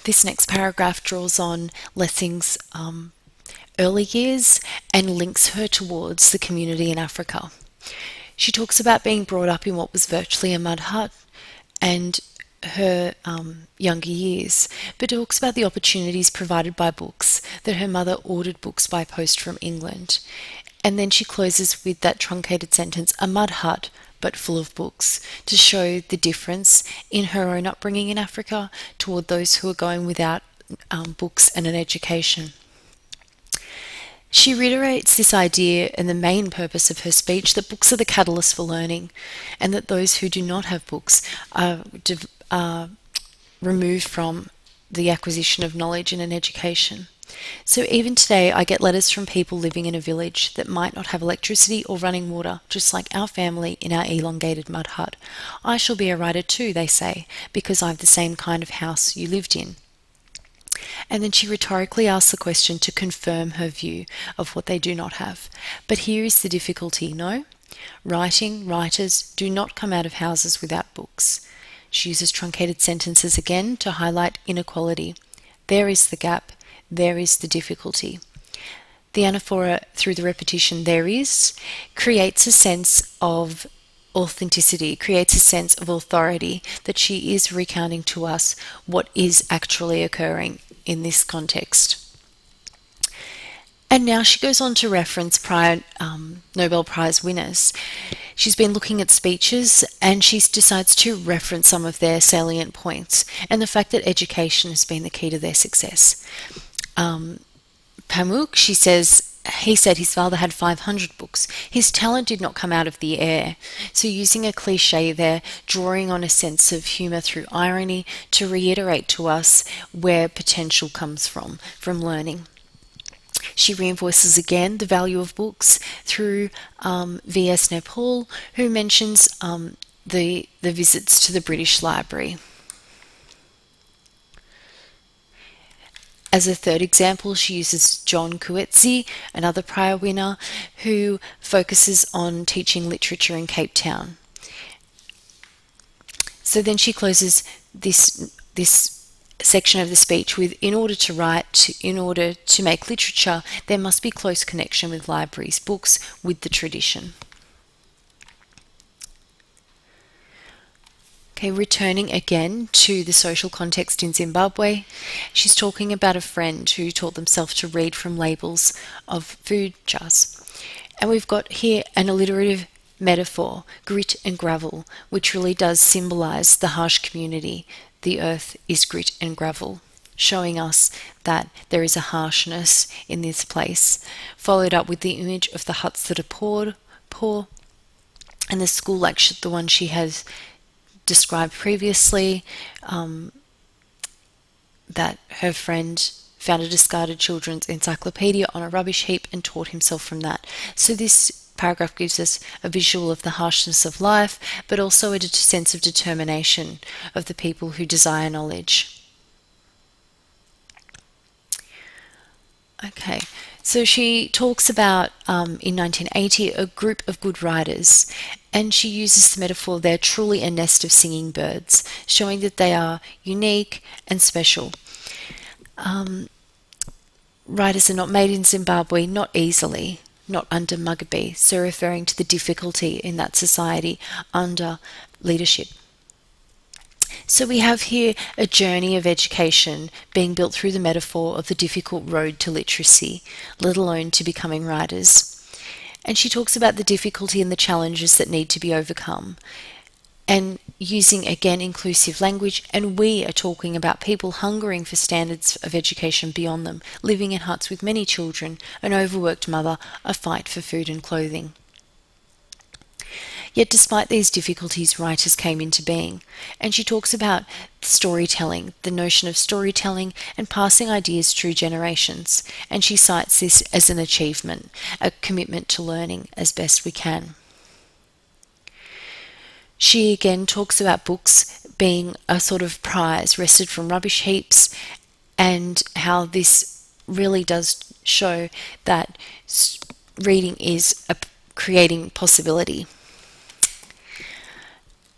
This next paragraph draws on Lessing's early years and links her towards the community in Africa. She talks about being brought up in what was virtually a mud hut and her younger years, but talks about the opportunities provided by books, that her mother ordered books by post from England. And then she closes with that truncated sentence, a mud hut, but full of books, to show the difference in her own upbringing in Africa toward those who are going without books and an education. She reiterates this idea and the main purpose of her speech, that books are the catalyst for learning, and that those who do not have books are removed from the acquisition of knowledge and an education. So even today I get letters from people living in a village that might not have electricity or running water, just like our family in our elongated mud hut. I shall be a writer too, they say, because I've the same kind of house you lived in. And then she rhetorically asks the question to confirm her view of what they do not have. But here is the difficulty, no? Writers do not come out of houses without books. She uses truncated sentences again to highlight inequality. There is the gap. There is the difficulty. The anaphora, through the repetition there is, creates a sense of authenticity, creates a sense of authority, that she is recounting to us what is actually occurring in this context. And now she goes on to reference prior Nobel Prize winners. She's been looking at speeches and she decides to reference some of their salient points and the fact that education has been the key to their success. Pamuk, she says, he said his father had 500 books. His talent did not come out of the air. So using a cliche there, drawing on a sense of humour through irony to reiterate to us where potential comes from learning. She reinforces again the value of books through V.S. Naipaul, who mentions the visits to the British Library. As a third example, she uses John Coetzee, another prize winner, who focuses on teaching literature in Cape Town. So then she closes this section of the speech with, in order to write, in order to make literature, there must be close connection with libraries, books, with the tradition. Okay, returning again to the social context in Zimbabwe, she's talking about a friend who taught themselves to read from labels of food jars. And we've got here an alliterative metaphor, grit and gravel, which really does symbolize the harsh community. The earth is grit and gravel, showing us that there is a harshness in this place, followed up with the image of the huts that are poor, and the school like the one she has described previously, that her friend found a discarded children's encyclopedia on a rubbish heap and taught himself from that. So this paragraph gives us a visual of the harshness of life, but also a sense of determination of the people who desire knowledge. Okay, so she talks about, in 1980, a group of good writers, and she uses the metaphor, they're truly a nest of singing birds, showing that they are unique and special. Writers are not made in Zimbabwe, not easily, not under Mugabe, so referring to the difficulty in that society under leadership. So we have here a journey of education being built through the metaphor of the difficult road to literacy, let alone to becoming writers. And she talks about the difficulty and the challenges that need to be overcome. And using, again, inclusive language, and we are talking about people hungering for standards of education beyond them, living in huts with many children, an overworked mother, a fight for food and clothing. Yet despite these difficulties, writers came into being. And she talks about storytelling, the notion of storytelling and passing ideas through generations. And she cites this as an achievement, a commitment to learning as best we can. She again talks about books being a sort of prize wrested from rubbish heaps, and how this really does show that reading is creating possibility.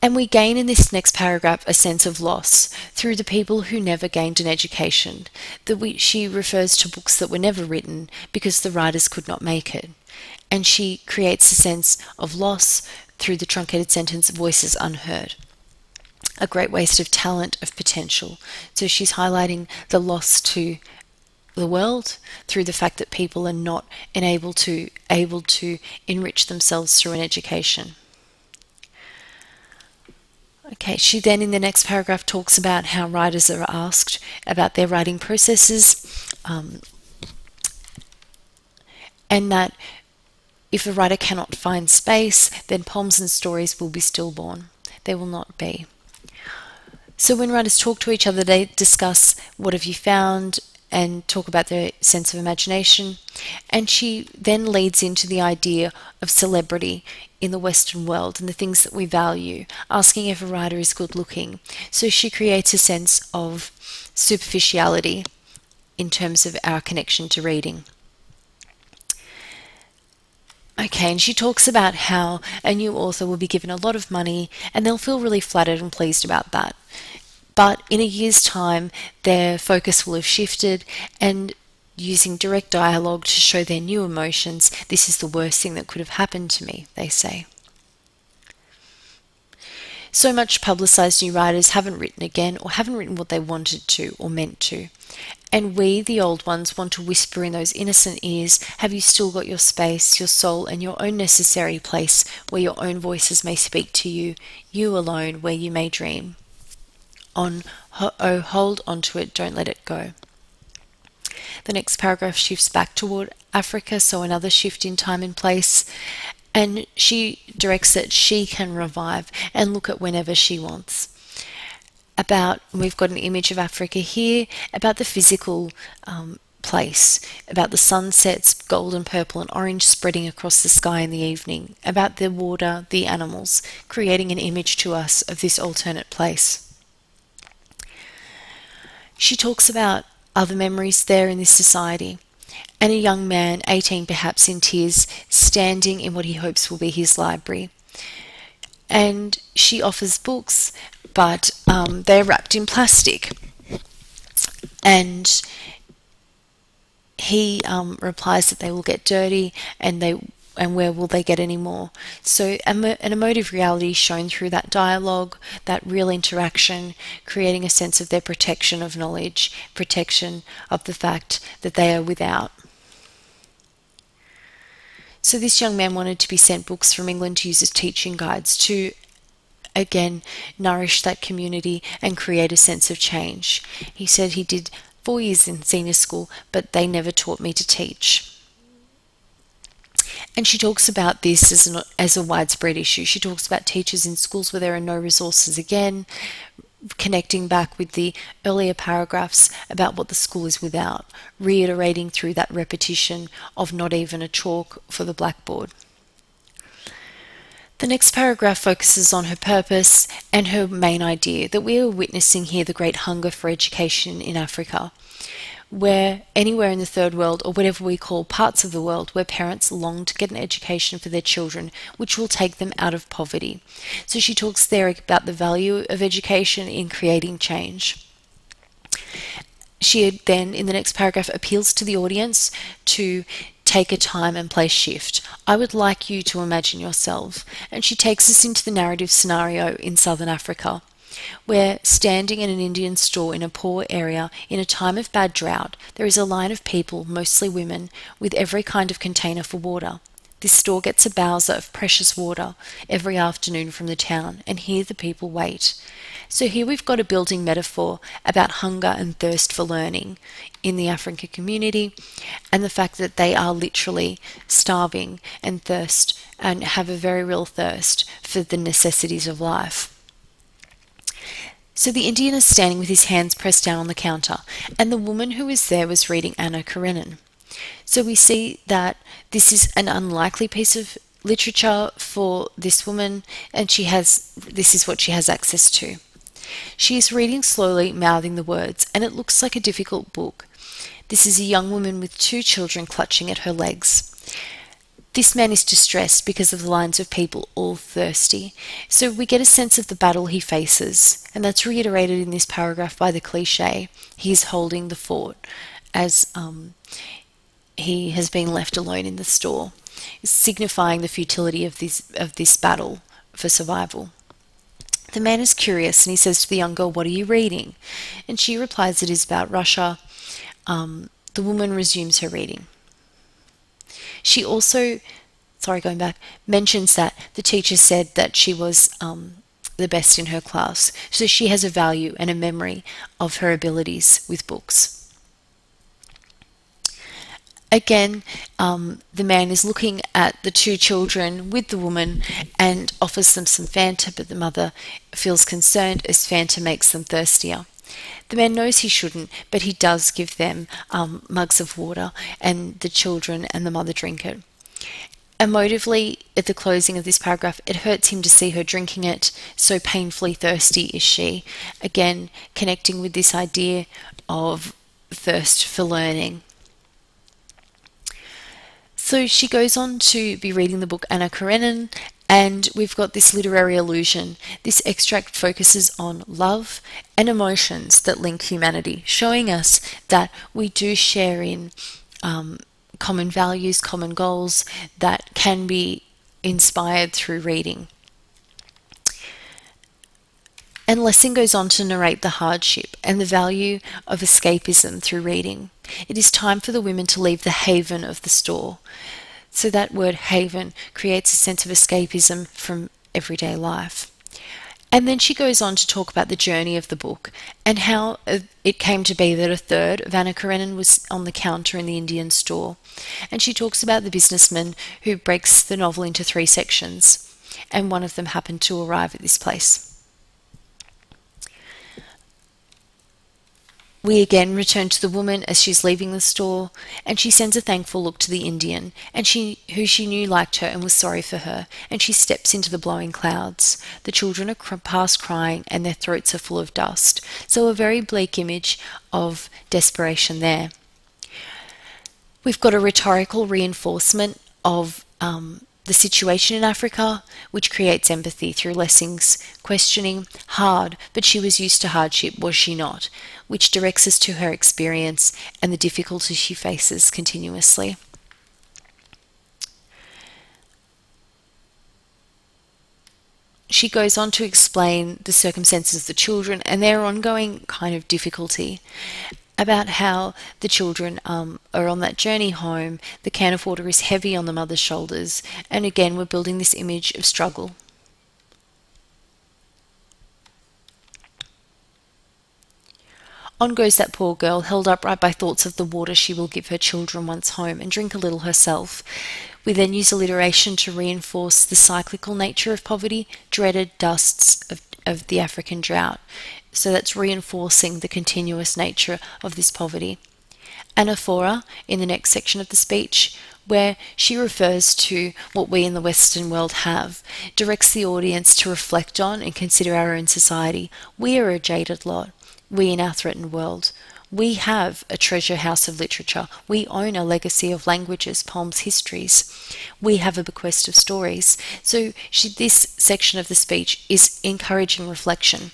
And we gain in this next paragraph a sense of loss through the people who never gained an education. She refers to books that were never written because the writers could not make it. And she creates a sense of loss through the truncated sentence, voices unheard. A great waste of talent, of potential. So she's highlighting the loss to the world through the fact that people are not able to enrich themselves through an education. Okay, she then in the next paragraph talks about how writers are asked about their writing processes, and that if a writer cannot find space, then poems and stories will be stillborn. They will not be. So when writers talk to each other, they discuss what have you found and talk about their sense of imagination. And she then leads into the idea of celebrity in the Western world and the things that we value, asking if a writer is good looking. So she creates a sense of superficiality in terms of our connection to reading. Okay, and she talks about how a new author will be given a lot of money and they'll feel really flattered and pleased about that. But in a year's time, their focus will have shifted, and using direct dialogue to show their new emotions, this is the worst thing that could have happened to me, they say. So much publicised new writers haven't written again, or haven't written what they wanted to or meant to. And we, the old ones, want to whisper in those innocent ears, have you still got your space, your soul, and your own necessary place where your own voices may speak to you, you alone, where you may dream. Oh, hold on to it, don't let it go. The next paragraph shifts back toward Africa, so another shift in time and place, and she directs that she can revive and look at whenever she wants. We've got an image of Africa here, about the physical place, about the sunsets, golden, purple and orange spreading across the sky in the evening, about the water, the animals, creating an image to us of this alternate place. She talks about other memories there in this society, and a young man, 18 perhaps, in tears, standing in what he hopes will be his library. And she offers books, but they're wrapped in plastic. And he replies that they will get dirty, and where will they get any more? So an emotive reality shown through that dialogue, that real interaction, creating a sense of their protection of knowledge, protection of the fact that they are without. So this young man wanted to be sent books from England to use as teaching guides to, again, nourish that community and create a sense of change. He said he did 4 years in senior school, but they never taught me to teach. And she talks about this as a widespread issue. She talks about teachers in schools where there are no resources, again, connecting back with the earlier paragraphs about what the school is without, reiterating through that repetition of not even a chalk for the blackboard. The next paragraph focuses on her purpose and her main idea, that we are witnessing here the great hunger for education in Africa, where anywhere in the third world, or whatever we call parts of the world, where parents long to get an education for their children, which will take them out of poverty. So she talks there about the value of education in creating change. She then, in the next paragraph, appeals to the audience to take a time and place shift. I would like you to imagine yourself. And she takes us into the narrative scenario in southern Africa, where standing in an Indian store in a poor area in a time of bad drought, there is a line of people, mostly women, with every kind of container for water. This store gets a bowser of precious water every afternoon from the town, and here the people wait. So here we've got a building metaphor about hunger and thirst for learning in the African community, and the fact that they are literally starving and thirst and have a very real thirst for the necessities of life. So the Indian is standing with his hands pressed down on the counter, and the woman who was there was reading Anna Karenina. So we see that this is an unlikely piece of literature for this woman, and this is what she has access to. She is reading slowly, mouthing the words, and it looks like a difficult book. This is a young woman with 2 children clutching at her legs. This man is distressed because of the lines of people all thirsty. So we get a sense of the battle he faces, and that's reiterated in this paragraph by the cliche. He's holding the fort as he has been left alone in the store, signifying the futility of this battle for survival. The man is curious and he says to the young girl, "What are you reading?" And she replies it is about Russia. The woman resumes her reading. She also, going back, mentions that the teacher said that she was the best in her class. So she has a value and a memory of her abilities with books. Again, the man is looking at the two children with the woman and offers them some Fanta, but the mother feels concerned as Fanta makes them thirstier. The man knows he shouldn't, but he does give them mugs of water, and the children and the mother drink it. Emotively, at the closing of this paragraph, it hurts him to see her drinking it, so painfully thirsty is she. Again, connecting with this idea of thirst for learning. So she goes on to be reading the book Anna Karenina, and we've got this literary allusion. This extract focuses on love and emotions that link humanity, showing us that we do share in common values, common goals that can be inspired through reading. And Lessing goes on to narrate the hardship and the value of escapism through reading. It is time for the women to leave the haven of the store. So that word haven creates a sense of escapism from everyday life. And then she goes on to talk about the journey of the book and how it came to be that a third of Anna Karenina was on the counter in the Indian store. And she talks about the businessman who breaks the novel into 3 sections, and one of them happened to arrive at this place. We again return to the woman as she's leaving the store, and she sends a thankful look to the Indian, and who she knew liked her and was sorry for her, and she steps into the blowing clouds. The children are past crying, and their throats are full of dust. So a very bleak image of desperation there. We've got a rhetorical reinforcement of the situation in Africa, which creates empathy through Lessing's questioning, hard, but she was used to hardship, was she not? Which directs us to her experience and the difficulties she faces continuously. She goes on to explain the circumstances of the children and their ongoing kind of difficulty, about how the children are on that journey home, the can of water is heavy on the mother's shoulders, and again we're building this image of struggle. On goes that poor girl, held upright by thoughts of the water she will give her children once home, and drink a little herself. We then use alliteration to reinforce the cyclical nature of poverty, dreaded dusts of the African drought. So that's reinforcing the continuous nature of this poverty. Anaphora, in the next section of the speech, where she refers to what we in the Western world have, directs the audience to reflect on and consider our own society. We are a jaded lot, we in our threatened world. We have a treasure house of literature. We own a legacy of languages, poems, histories. We have a bequest of stories. So this section of the speech is encouraging reflection.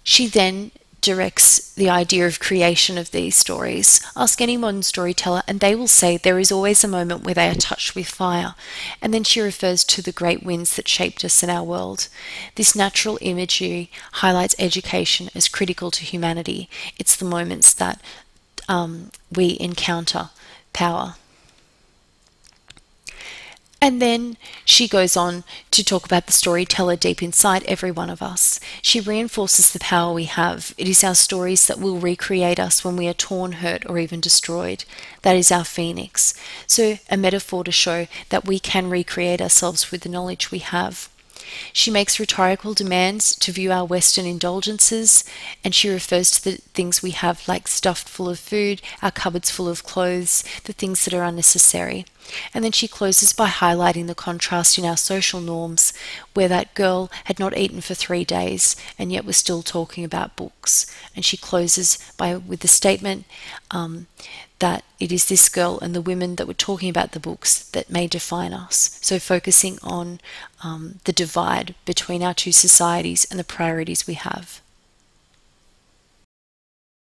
She then directs the idea of creation of these stories. Ask any modern storyteller and they will say there is always a moment where they are touched with fire. And then she refers to the great winds that shaped us in our world. This natural imagery highlights education as critical to humanity. It's the moments that we encounter power. And then she goes on to talk about the storyteller deep inside every one of us. She reinforces the power we have. It is our stories that will recreate us when we are torn, hurt, or even destroyed. That is our phoenix. So a metaphor to show that we can recreate ourselves with the knowledge we have. She makes rhetorical demands to view our Western indulgences, and she refers to the things we have like stuffed full of food, our cupboards full of clothes, the things that are unnecessary. And then she closes by highlighting the contrast in our social norms, where that girl had not eaten for 3 days and yet was still talking about books. And she closes with the statement that it is this girl and the women that were talking about the books that may define us. So focusing on the divide between our two societies and the priorities we have.